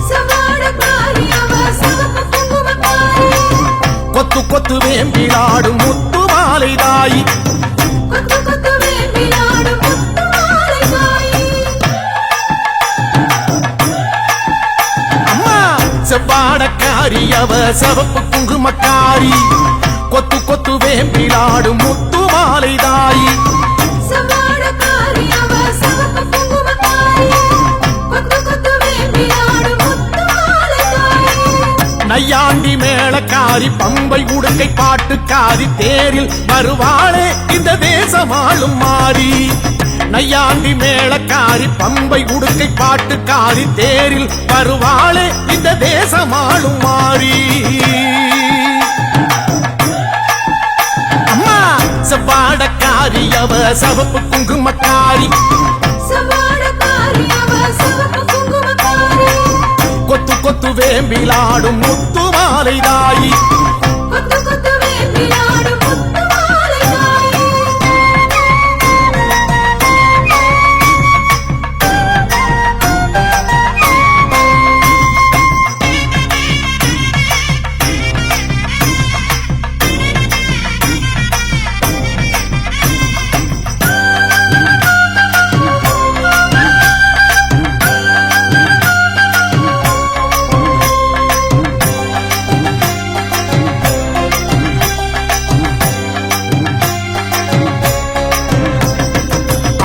சவாடக்காரி அவ சிவப்பு குங்குமக்காரி கொத்து கொத்து வேம்பிலாடும் முத்து மாலை தாயி அம்மா சவாடக்காரி அவ சிவப்பு குங்குமக்காரி கொத்து கொத்து வேம்பிலாடும் முத்து மாலை தாயி நையாண்டி மேளக்காரி பம்பை உடுக்கை பாட்டுக்காரி தேரில் வருவாளே இந்த தேசமாளும் மாறி நையாண்டி மேளக்காரி பம்பை உடுக்கை பாட்டுக்காரி தேரில் வருவாளே இந்த தேசமாளும் மாறி அம்மா சவாடக்காரி அவ சிவப்பு குங்குமக்காரி கொத்து கொத்து வேம்பிலாடும் முத்து மாலை தாயி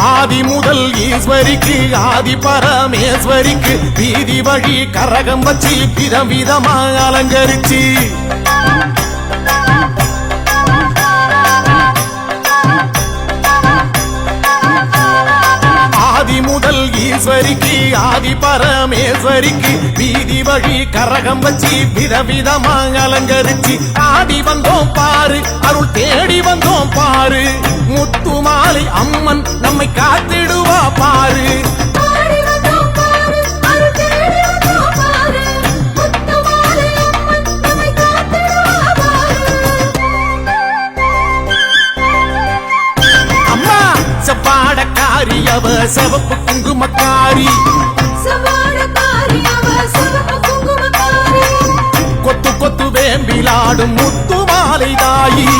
ஆதி முதல் ஈஸ்வரிக்கு ஆதி பரமேஸ்வரிக்கு வீதி வழி கரகம் வச்சு விதம் விதமா அலங்கரிச்சு ஆதி முதல் ஈஸ்வரிக்கு ஆதி பரமேஸ்வரிக்கு வீதி வழி கரகம் வச்சு விதவிதமா அலங்கரிச்சு ஆடி வந்தோம் பாரு அருள் தேடி வந்தோம் பாரு முத்து மாலை அம்மன் நம்மை காத்திடுவா பாரு அம்மா சப்பாடக்காரி அவ சிவப்பு குங்குமக்காரி கொத்து கொத்து வேம்பிலாடும் முத்து மாலை தாயி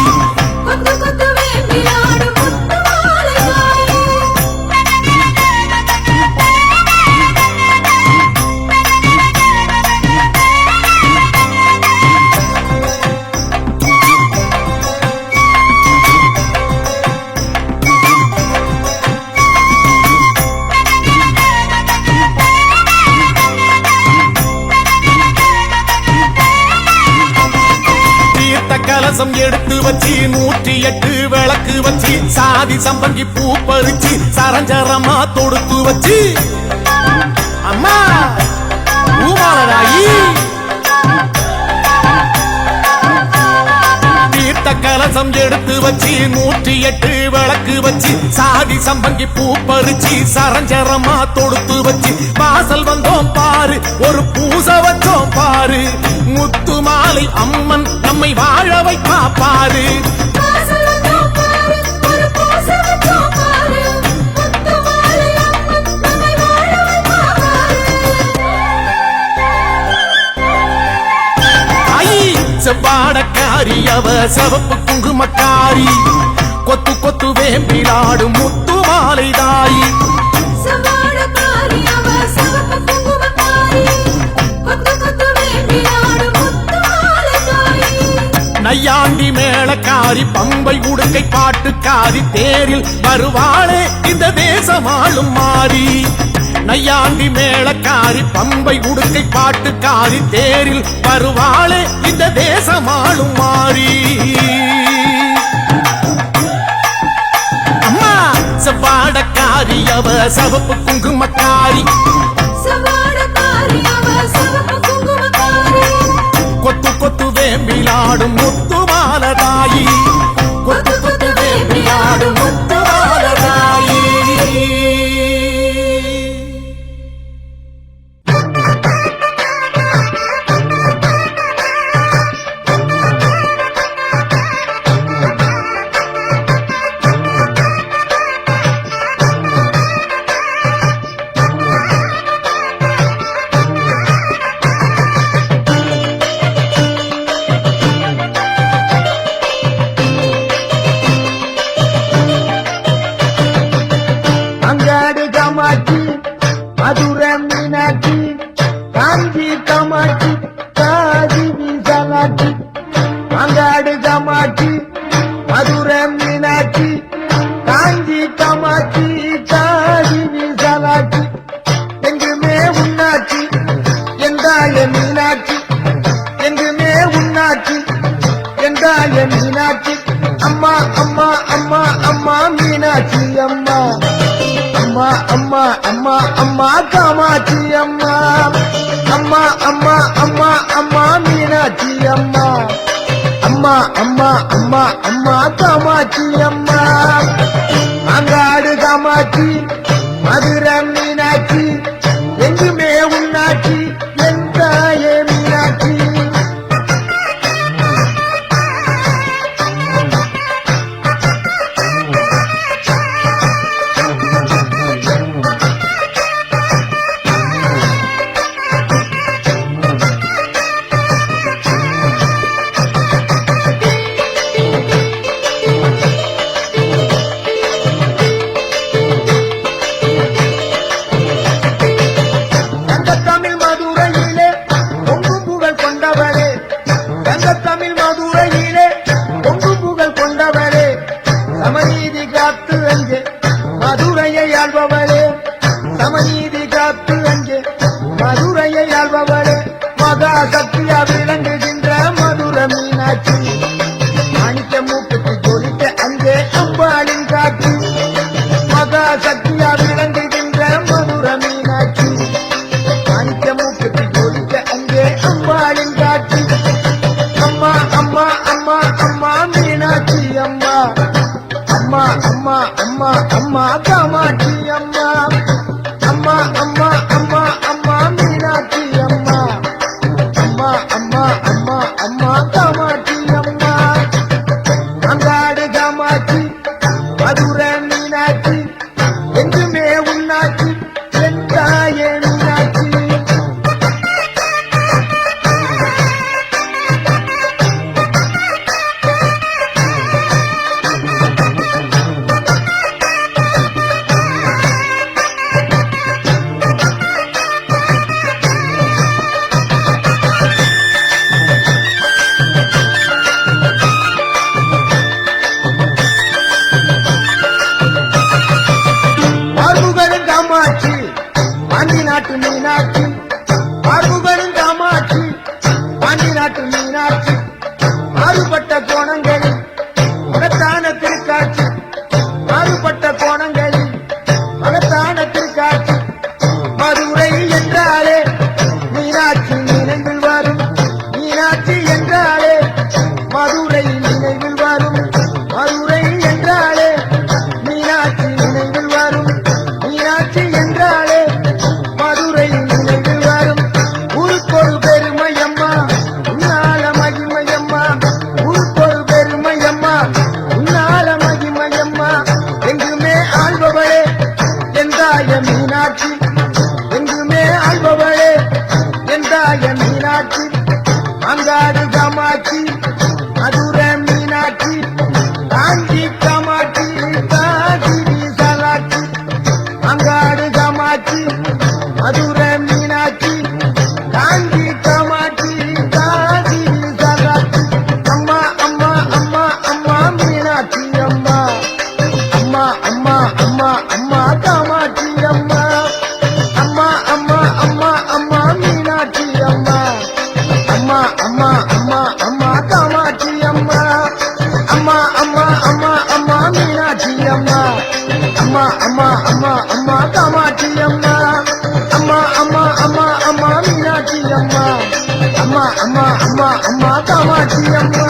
கலசம் எடுத்து வச்சு 108 விளக்கு வச்சு சாதி சம்பங்கி பூ பறிச்சு சரஞ்சரமா தொடுத்து வச்சு அம்மா பூமாலராயி தீர்த்த கலசம் எடுத்து வச்சு 108 விளக்கு வச்சு சாதி சம்பங்கி பூ பறிச்சு சரஞ்சரமா தொடுத்து வச்சு வாசல் வந்தோம் பாரு ஒரு பூச வச்சோம் பாரு முத்து மாலை அம்மன் நம்மை வாழ வைப்பா பாரு செவ்வாடக்காரி அவ சிவப்பு குங்குமக்காரி கொத்து கொத்து வேம்பிலாடும் முத்து மாலை தாயி நையாண்டி மேளக்காரி பம்பை உடுக்கை பாட்டுக்காரி தேரில் வருவாளே இந்த தேசமாளும் மாறி நையாண்டி மேளக்காரி பம்பை உடுக்கை பாட்டுக்காரி தேரில் வருவாளே இந்த தேசமாளும் மாறி அம்மா சவாடக்காரி அவ சிவப்பு குங்குமக்காரி கொத்து கொத்து வேம்பிலாடும் முத்து மாலை தாயி கொத்து கொத்து வேம்பிலாடும் முத்து மாலை தாயி காமாட்சி மாங்காடு காமாட்சி மதுரை மீனாட்சி காஞ்சி காமாட்சி காதி விசாலாட்சி எங்குமே உன்னாட்சி எந்தாய மீனாட்சி எங்குமே உன்னாட்சி எந்தாய மீனாட்சி அம்மா அம்மா அம்மா அம்மா மீனாட்சி அம்மா அம்மா அம்மா அம்மா அம்மா காமாட்சி அம்மா அம்மா அம்மா அம்மா அம்மா மீனாட்சி அம்மா அம்மா அம்மா அம்மா அம்மா காமாட்சி அம்மா அங்காடு காமாட்சி மதுரை மீனாட்சி எங்குமே உன்னாட்சி எந்தாயே மீனாட்சி சமநீதி காத்து அங்கே மதுரையை ஆள்பவளே சமநீதி காத்து அங்கே மதுரையை ஆள்பவளே மகா சக்தியா விளங்குகின்ற மதுரை மீனாட்சி மாணிக்க மூக்குக்கு ஜொலிக்க அங்கே அம்பாளின் காட்சி மகா சக்தியா விளங்குகின்ற மதுரை மீனாட்சி மாணிக்க மூக்குக்கு ஜொலிக்க அங்கே அம்பாளின் காட்சி அம்மா அம்மா அம்மா அம்மா மீனாட்சி அம்மா அம்மா அம்மா அம்மா அம்மா காமாட்சி அம்மா அம்மா அம்மா அம்மா அம்மா மீனாட்சி அம்மா அம்மா அம்மா அம்மா அம்மா காமாட்சி அம்மா அங்காடு காமாட்சி மதுரை மீனாட்சி எங்குமே உன்னாட்சி எந்தாயே மீனாட்சி பாண்டி நாட்டு மீனாட்சி பார்வுகளும் காமாட்சி பாண்டி நாட்டு மீனாட்சி மாறுபட்ட கோணங்களில் மகத்தான திருக்காட்சி மாறுபட்ட கோணங்களில் மகத்தான திருக்காட்சி மதுரை என்றாலே மீனாட்சி நினைவில் வரும் மீனாட்சி என்றாலே மதுரை நினைவில் வரும் மதுரை என்றாலே மீனாட்சி நினைவில் வரும் மீனாட்சி என்றாலே மதுரை நினைவில் வரும் ஊருக்கொரு பெருமையம்மா உன்னால மகிமையம்மா ஊருக்கொரு பெருமையம்மா உன்னால மகிமையம்மா எங்குமே ஆள்பவளே எந்தாய மீனாட்சி எங்குமே ஆள்பவளே எந்தாய மீனாட்சி அங்காடு காமாட்சி மதுரை மீனாட்சி காஞ்சி காமாட்சி காதி விசாலாட்சி அங்காடு காமாட்சி மதுரை மீனாட்சி காஞ்சி காமாட்சி காதி விசாலாட்சி அம்மா அம்மா அம்மா அம்மா மீனாட்சி அம்மா அம்மா அம்மா அம்மா அம்மா காமாட்சி அம்மா அம்மா அம்மா அம்மா அம்மா மீனாட்சி அம்மா அம்மா அம்மா அம்மா அம்மா காமாட்சி அம்மா அம்மா அம்மா அம்மா அம்மா மீனாட்சி அம்மா அம்மா அம்மா அம்மா அம்மா காமாட்சி அம்மா அம்மா அம்மா அம்மா அம்மா மீனாட்சி அம்மா அம்மா அம்மா அம்மா அம்மா காமாட்சி அம்மா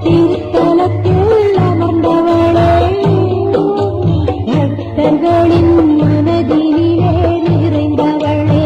திருத்தலத்தில் அமர்ந்தவளே பக்தர்களின் மனதிலே நிறைந்தவளே.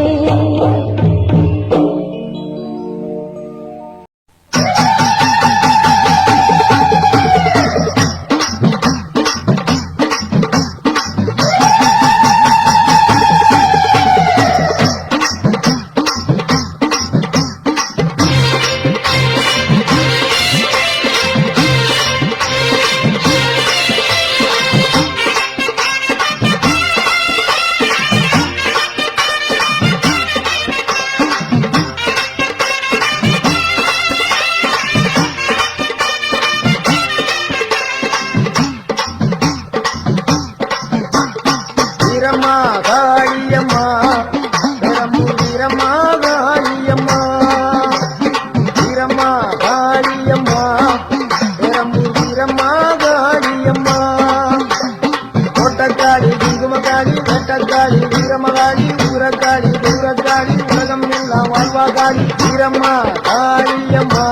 வீரம்மா காளியம்மா பெரம்பூர் வீரம்மா காளியம்மா வீரம்மா காளியம்மா பெரம்பூர் வீரம்மா காளியம்மா கோட்டக்காளி குங்குமக்காளி வெட்டக்காளி வீரமகாளி ஊரக்காளி தூரக்காளி உலகம் எல்லாம் வாழ்வாகாளி வீரம்மா காளியம்மா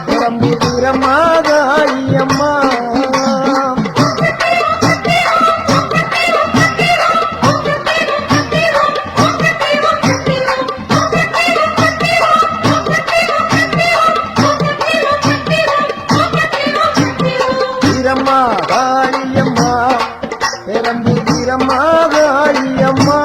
பெரம்பூர் வீரம்மா காளியம்மா வீரம்மா காளியம்மா பெரம்பூர் வீரம்மா காளியம்மா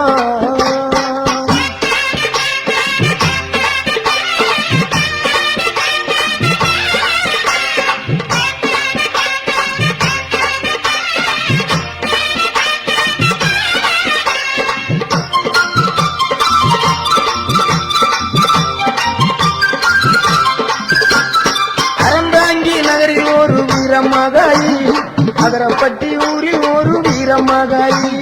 அறந்தாங்கி நகரில் ஒரு வீரமகாளி அதரப்பட்டி ஊரில் ஒரு வீரமகாளி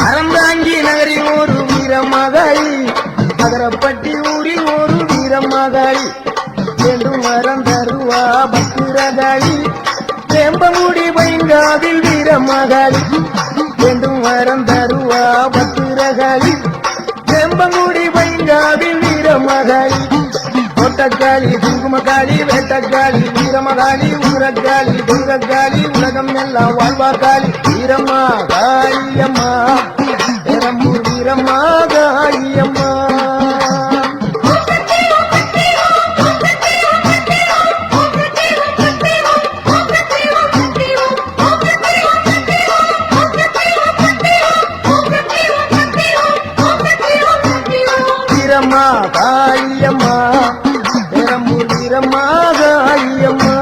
அறந்தாங்கி நகரில் ஒரு வீரமகாளி அதரப்பட்டி ஊரில் ஒரு வீரமகாளி என்றும் வரம் தருவா பத்திரகாளி வேம்பமுடி பைங்காவில் வீரமகாளி என்றும் வரம் தருவா பத்திரகாளி வேம்பமுடி பைங்காவில் வீரமகாளி கோட்டக்காளி குங்குமக்காளி வேட்டக்காளி வீரமகாளி ஊரக்காளி துங்கக்காளி உலகம் எல்லாம் வாழ்வாக்காளி வீரம்மா காளியம்மா பெரம்பூர் வீரம்மா காளியம்மா வீரம்மா காளியம்மா பெரம்பூர் வீரம்மா காளியம்மா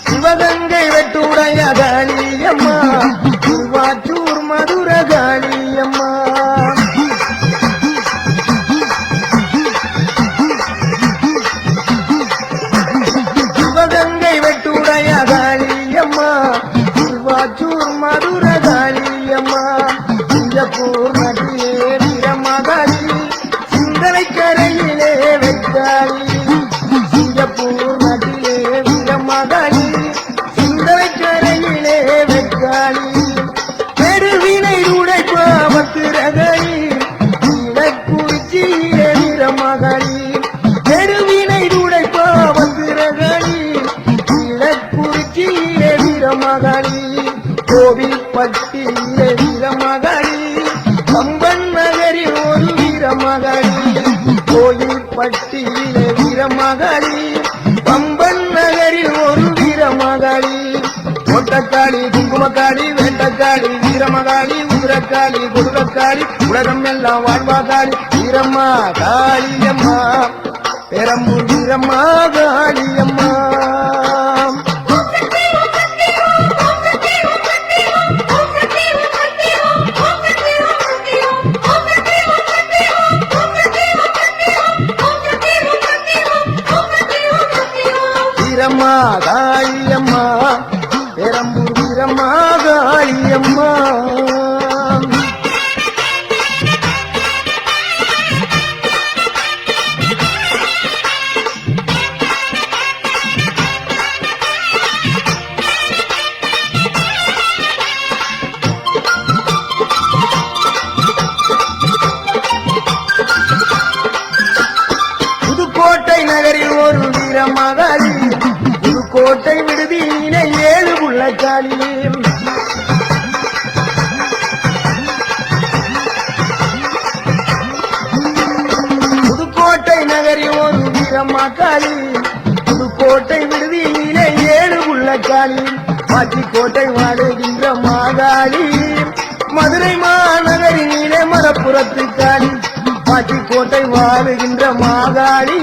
சிவகங்கை வெட்டுடைய காளியம்மா திருவாச்சூர் மதுர காளியம்மா சிவகங்கை வெட்டுடைய காளியம்மா திருவாச்சூர் மதுர காளியம்மா சிங்கப்பூர் நதியே வீரமகாளி சிந்தனை கரையிலே வெட்டாளி சிங்கப்பூர் நதியே வீரமகாளி சிந்தனை கரையிலே வெட்டாளி பெருவினை உடைப்பா பத்திரகாளி இலக்குறிச்சியிலே வீரமகாளி பெருவினை உடைப்பா பத்திரகாளி இலக்குறிச்சியிலே வீரமகாளி கோவில்பட்டியிலே வீரமகாளி கம்பன் நகரில் ஒரு வீரமகாளி கோயில்பட்டியிலே வீரமகாளி கம்பன் நகரில் ஒரு வீரமகாளி கோட்டக்காளி குங்குமக்காளி வேட்டக்காளி வீரமகாளி ஊரக்காளி குடும்பக்காளி உலகம் எல்லாம் வாழ்வாகாளி வீரம்மா காளியம்மா பெரம்பூர் வீரம்மா காளியம்மா வீரம்மா காளியம்மா பெரம்பூர் வீரம்மா காளியம்மா புதுக்கோட்டை நகரில் ஒரு வீரமகாளி புதுக்கோட்டை விடுதியிலே 7 புள்ளக்காளி புதுக்கோட்டை நகரில் ஒரு வீரமகாளி புதுக்கோட்டை விடுதியிலே 7 புள்ளக்காளி மாச்சிக்கோட்டை வாடுகின்ற மாகாளி மதுரை மாநகரினிலே மலப்புறத்து காளி மாச்சிக்கோட்டை வாழுகின்ற மாகாளி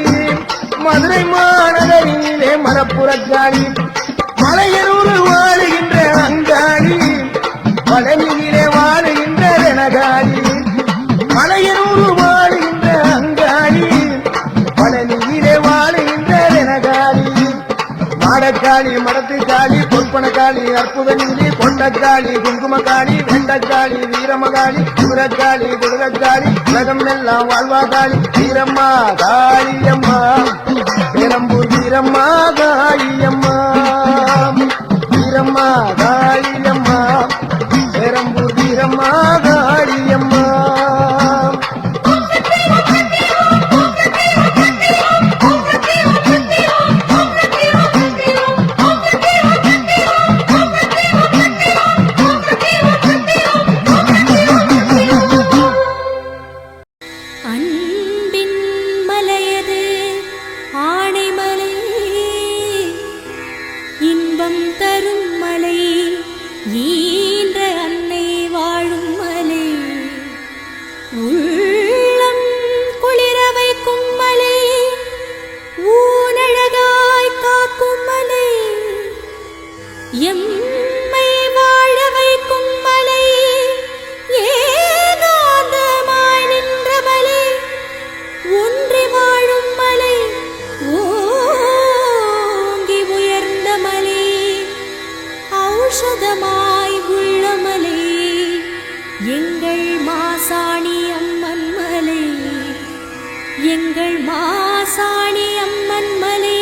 மதுரை மாநகரினிலே மலப்புறக்காளி மலையனூர் வாழுகின்ற அங்காளி பழனியிலே வாழுகின்ற ரணகாளி மலையனூர் வாழுகின்ற அங்காளி பழனியிலே வாழுகின்ற ரணகாளி மாடக்காளி மடத்துக்காளி பொற்பனக்காளி அற்புத நீலி கொண்டக்காளி குங்குமக்காளி வெண்டக்காளி வீரமகாளி குதிரக்காளி குதிரக்காளி உலகம் எல்லாம் வாழ்வாகாளி வீரம்மா காளியம்மா பெரம்பூர் வீரம்மா காளியம்மா வீரம்மா காளியம்மா பெரம்பூர் வீரம்மா காளியம்மா அன்பின் மலையது ஆணைமலை இன்பம் தரும் மலை ஈன்ற அன்னை வாழும் மலை உள்ளம் குளிர வைக்கும் மலை ஊனழகாய் காக்கும் மலை எம்மை வாழ வைக்கும் மலை ஏகாந்தமாய் நின்ற மலை ஒன்றி வாழும் மலை ஓங்கி உயர்ந்த மலை ஔஷதமாய் உள்ள மலை எங்கள் மாசாணி அம்மன் மலை எங்கள் மாசாணி அம்மன் மலை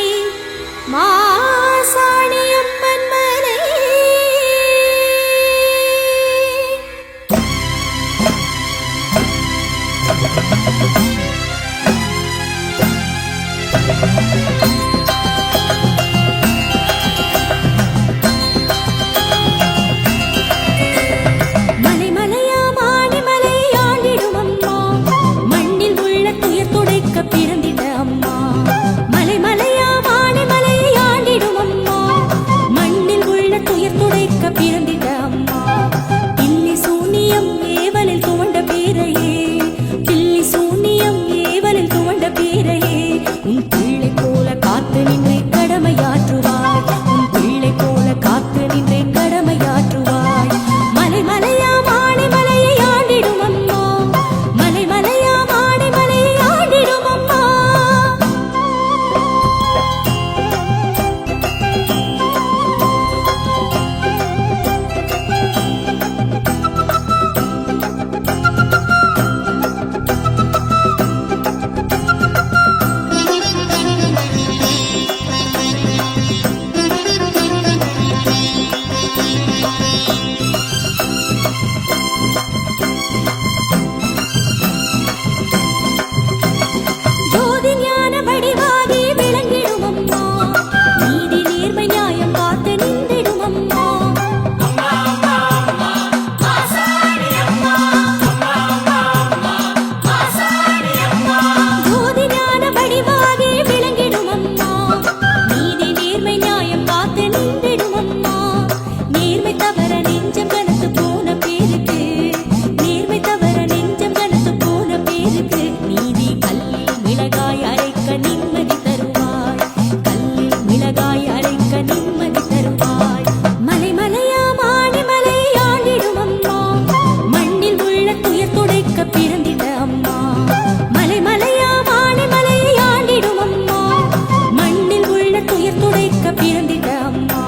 மாசாணி அம்மன் மலை மலை மலையா மாணி மலை ஆண்டிடும் அம்மா மண்ணில் உள்ள துயர் துடைக்க பிறந்திட அம்மா மலை மலையா மாணி மலை ஆண்டிடும் அம்மா மண்ணில் உள்ள துயர் துடைக்க பிறந்திட அம்மா பில்லி சூனியம் ஏவலில் துவண்ட பேரையே பில்லி சூனியம் ஏவலில் துவண்ட பேரையே உன் பிள்ளை போல காத்து நின்றை கடமையாற்றுவாய் உன் பிள்ளை போல காத்து நின்றை கடமையாற்றுவாய் மலை மலையா மாணி மலையை ஆண்டிடும் அம்மா மலை மலையா மாணி மலையை ஆண்டிடும் அம்மா ஜோதி ஞான வடிவாகி விளங்கிடும் அம்மா நீதி நேர்மை நியாயம் காத்து நின்றிடும் அம்மா ஜோதி ஞான வடிவாகி விளங்கிடும் அம்மா நீதி நேர்மை நியாயம் காத்து நின்றிடும் அம்மா நேர்மை தவற நெஞ்சம் கனத்து போன பேருக்கு நேர்மை தவற நெஞ்சம் கனத்து போன பேருக்கு நீதி கல்லில் மிளகாய் அரைக்க நிம்மதி தருவாய் கல்லில் மிளகாய் அரைக்க நிம்மதி தருவாய் மலை மலையா மாணி மலை ஆண்டிடும் அம்மா மண்ணில் உள்ள துயர் துடைக்க பிறந்திட அம்மா மலை மலையா மாணி மலை ஆண்டிடும் அம்மா மண்ணில் உள்ள துயர் துடைக்க பிறந்திட அம்மா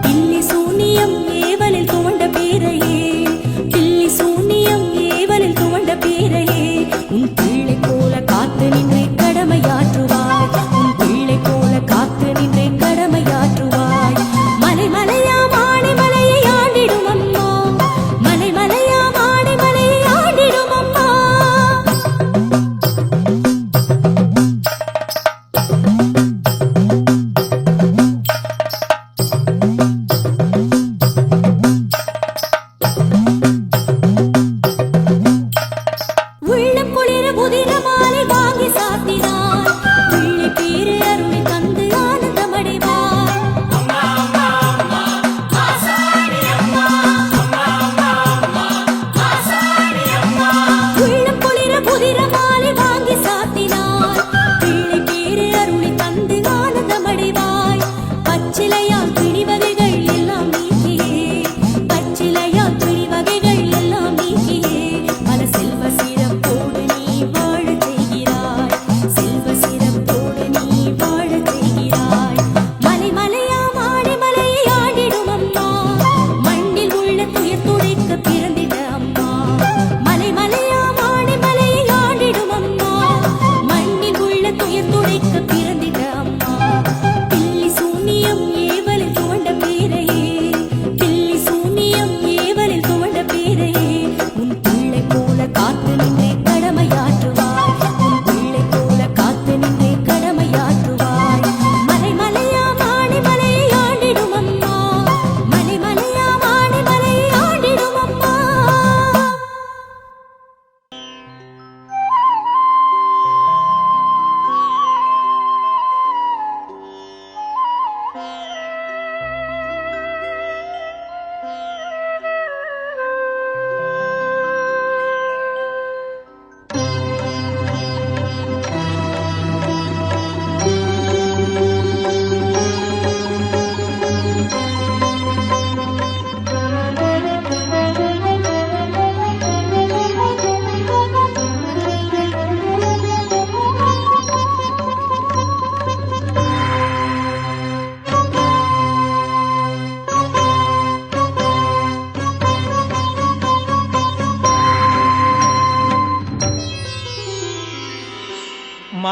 பில்லி சூனியம்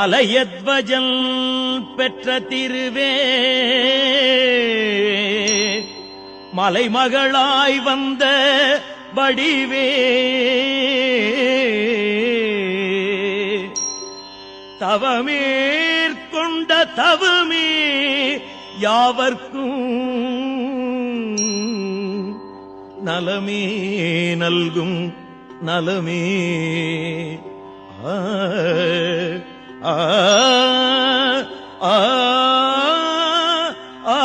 மலையத்வஜன் பெற்ற திருவே மலைமகளாய் வந்த வடிவே தவமேற்கொண்ட தவமே யாவர்க்கும் நலமே நல்கும் நலமே ஆ ஆ ஆ ஆ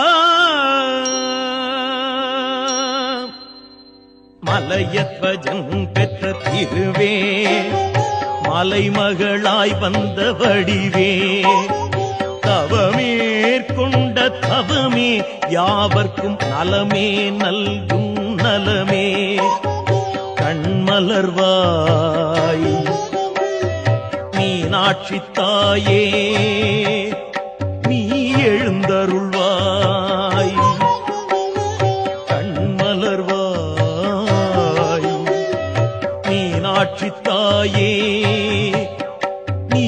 மலையத்வஜன் பெற்ற திருவே மலைமகளாய் வந்த வடிவே தவமேற்கொண்ட தவமே யாவர்க்கும் நலமே நல்கும் நலமே கண்மலர்வாய் மீனாட்சி தாயே நீ எழுந்தருள்வாய் கண்மலர்வாய் மீனாட்சி தாயே நீ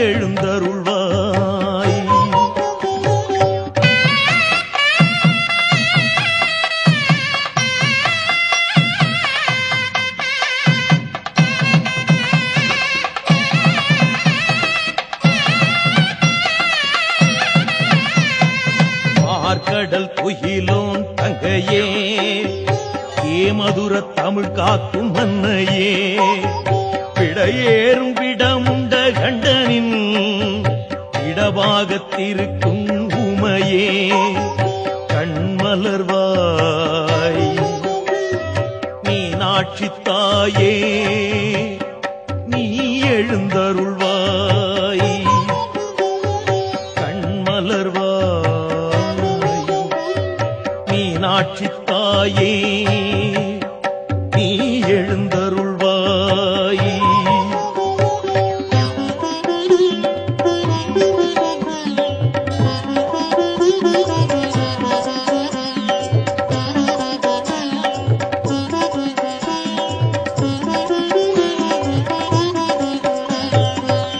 எழுந்தருள்வாய் கடல் துயிலோன் தங்கையே ஏமதுர தமிழ் காக்கும் மன்னையே விடையேறும் விடமுண்ட கண்டனின் இடபாகத்திருக்கும் உமையே கண்மலர்வாய் மீனாட்சி தாயே நீ எழுந்தருள்வாய் கண்மலர்வாய் மீனாட்சி தாயே நீ எழுந்தருள்வாய்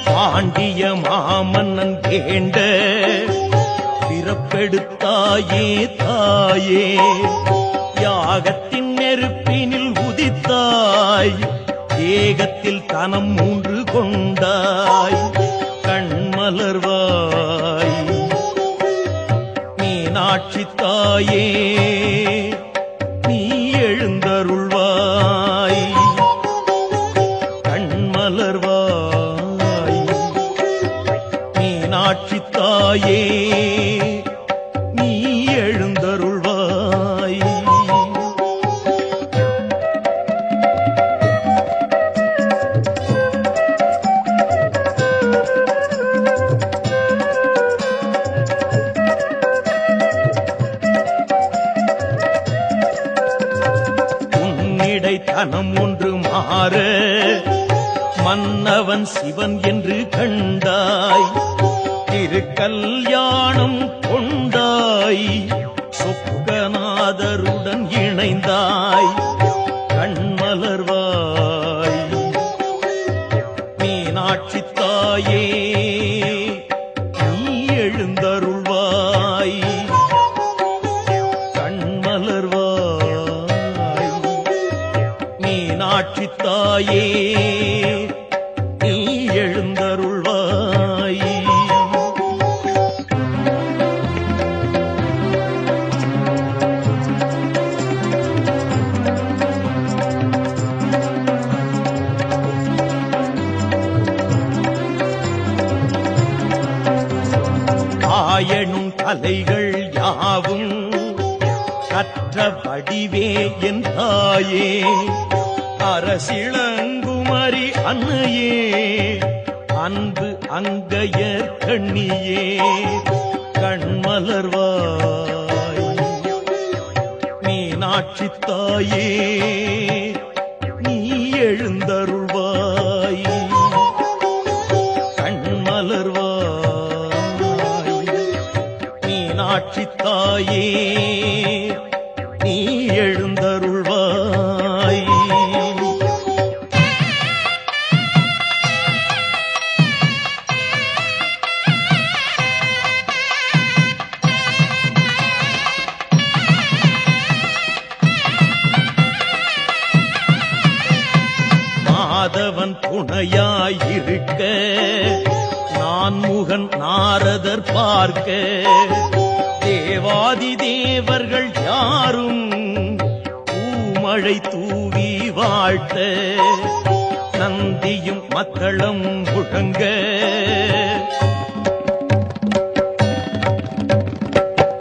பாண்டிய மாமன்னன் வேண்ட பிறப்பெடுத்தாயே தாயே யாகத்தின் நெருப்பினில் உதித்தாய் ஏகத்தில் தனம் 3 கொண்டாய் கண்மலர்வாய் மீனாட்சி தாயே நீ எழுந்தருள்வாய் கண்மலர்வாய் மீனாட்சி தாயே நீ எழுந்தருள்வாய் உன்னிடை தனம் 1 மாற மன்னவன் சிவன் என்று கண்டாய் திருக்கல்யாணம் கொண்டாய் சொக்கநாதருடன் இணைந்தாய் கண்மலர்வாய் மீனாட்சி தாயே நீ எழுந்தருள்வாய் கண்மலர்வாய் மீனாட்சி தாயே நீ எழுந்தருள்வாய் ஆயனும் கலைகள் யாவும் கற்ற வடிவே என் தாயே அரசிளங்குமரி அன்னையே அன்பு அங்கையர் கண்ணியே கண்மலர்வாய் மீனாட்சி தாயே நீ எழுந்தருள்வாய் கண்மலர்வாய் மீனாட்சி தாயே நீ எழுந்தருள்வாய் மாதவன் துணையாயிருக்க நான் முகன் நாரதர் பார்க்க தேவாதி தேவர்கள் யாரும் பூமழை தூவி வாழ்த்த நந்தியும் மத்தளம் முழங்க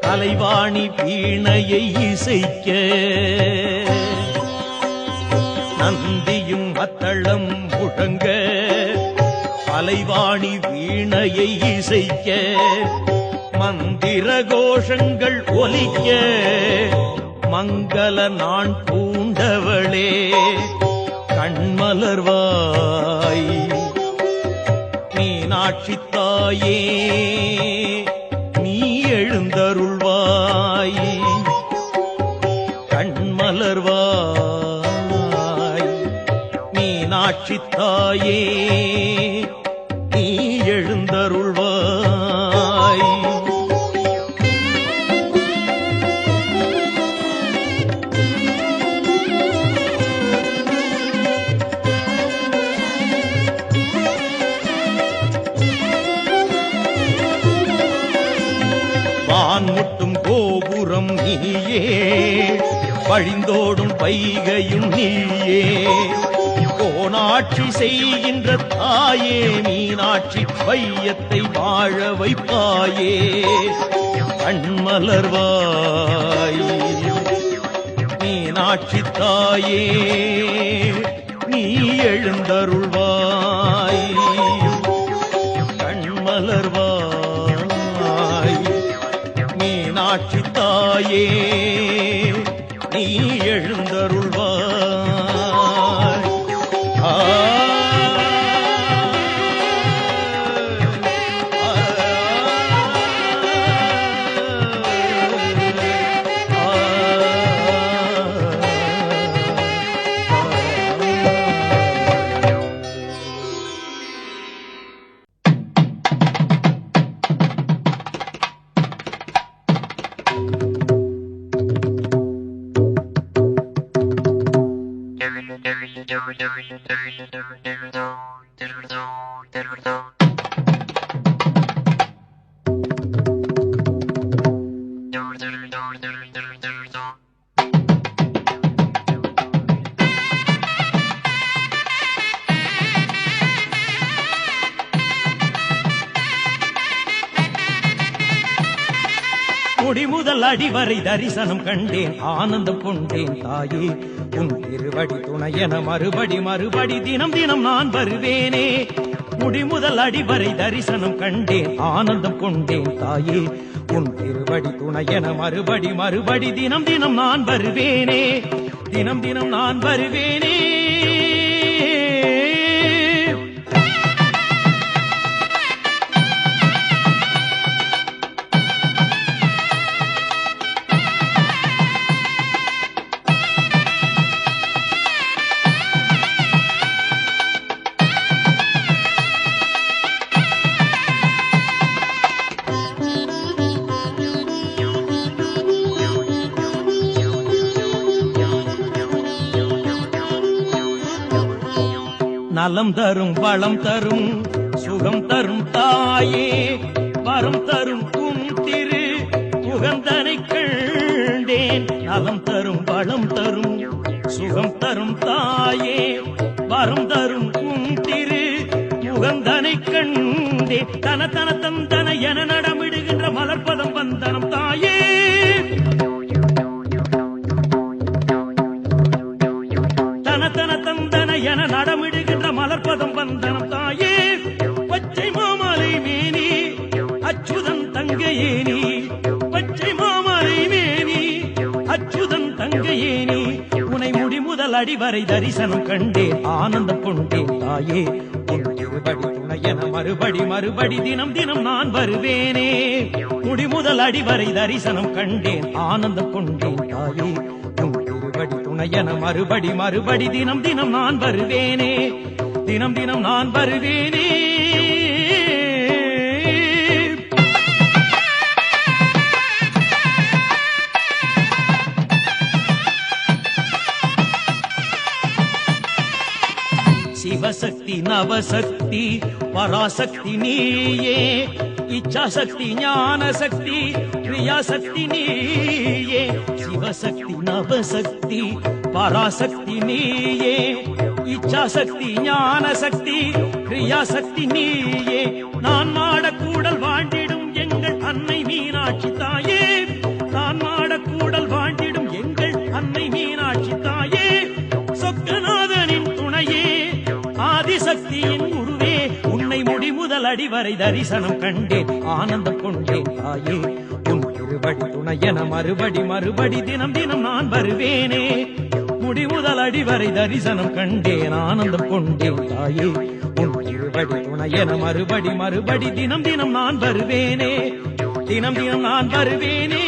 கலைவாணி வீணையை இசைக்க நந்தியும் மத்தளம் முழங்க கலைவாணி வீணையை இசைக்க மந்திர கோஷங்கள் ஒலிக்க மங்கள நான் பூண்டவளே கண்மலர்வாய் மீனாட்சி தாயே நீ எழுந்தருள்வாய் கண்மலர்வாய் மீனாட்சி தாயே நீ எழுந்தருள்வாய் வான்முட்டும் கோபுரம் நீயே வழிந்தோடும் வைகையும் நீயே கோனாட்சி செய்கின்ற தாயே மீனாட்சி வையத்தை வாழ வைப்பாயே கண்மலர்வாய் மீனாட்சி தாயே நீ எழுந்தருள்வாய் கண்மலர்வாய் மீனாட்சி தாயே நீ எழுந்தருள்வாய் ஆ முடிமுதல் அடிவரை தரிசனம் கண்டேன் ஆனந்தம் கொண்டேன் தாயே உன் திருவடி துணையென மறுபடி மறுபடி தினம் தினம் நான் வருவேனே முடிமுதல் அடிவரை தரிசனம் கண்டேன் ஆனந்தம் கொண்டேன் தாயே உன் திருவடி துணையென மறுபடி மறுபடி தினம் தினம் நான் வருவேனே தினம் தினம் நான் வருவேனே நலம் தரும் வளம் தரும் சுகம் தரும் தாயே வரம் தரும் உன் திரு முகந்தனை கண்டேன் நலம் தரும் வளம் தரும் சுகம் தரும் தாயே வரம் தரும் உன் திரு முகந்தனை கண்டே தன தன தந்தன என நடமிடுகின்ற மலர்பதம் வந்தனம் தாயே தன தன தந்தன என நடமிடுகின்ற மலர்பதம் வந்தனம் தாயே பச்சை மாமலை மேனி அச்சுதன் தங்கையேனி பச்சை மாமலை மேனி அச்சுதன் தங்கையேனி உனை முடிமுதல் அடிவரை தரிசனம் கண்டேன் ஆனந்தம் கொண்டேன் தாயே உன் திருவடி துணையென மறுபடி மறுபடி தினம் தினம் நான் வருவேனே முடிமுதல் அடிவரை தரிசனம் கண்டேன் ஆனந்தம் கொண்டேன் தாயே உன் திருவடி துணையென மறுபடி மறுபடி தினம் தினம் நான் வருவேனே தினம் தினம் நான் வருவேனே சிவசக்தி நவசக்தி பராசக்தி நீயே இச்சாசக்தி ஞானசக்தி கிரியாசக்தி நீயே சிவசக்தி நவசக்தி பராசக்தி நீயே இச்சாசக்தி ஞானசக்தி கிரியாசக்தி நீயே நான் மாடக்கூடல் வாழ்ந்திடும் எங்கள் அன்னை மீனாட்சி தாயே நான் மாடக்கூடல் வாழ்ந்திடும் எங்கள் அன்னை மீனாட்சி தாயே சொக்கநாதனின் துணையே ஆதிசக்தியின் குருவே உன்னை முடி முதல் அடிவரை தரிசனம் கண்டேன் ஆனந்தம் கொண்டேன் தாயே உன் திருவடி துணையென மறுபடி மறுபடி தினம் தினம் நான் வருவேனே முடி முதல் அடிவரை தரிசனம் கண்டேன் ஆனந்தம் கொண்டேன் தாயே உன் திருவடி துணையென மறுபடி மறுபடி தினம் தினம் நான் வருவேனே தினம் தினம் நான் வருவேனே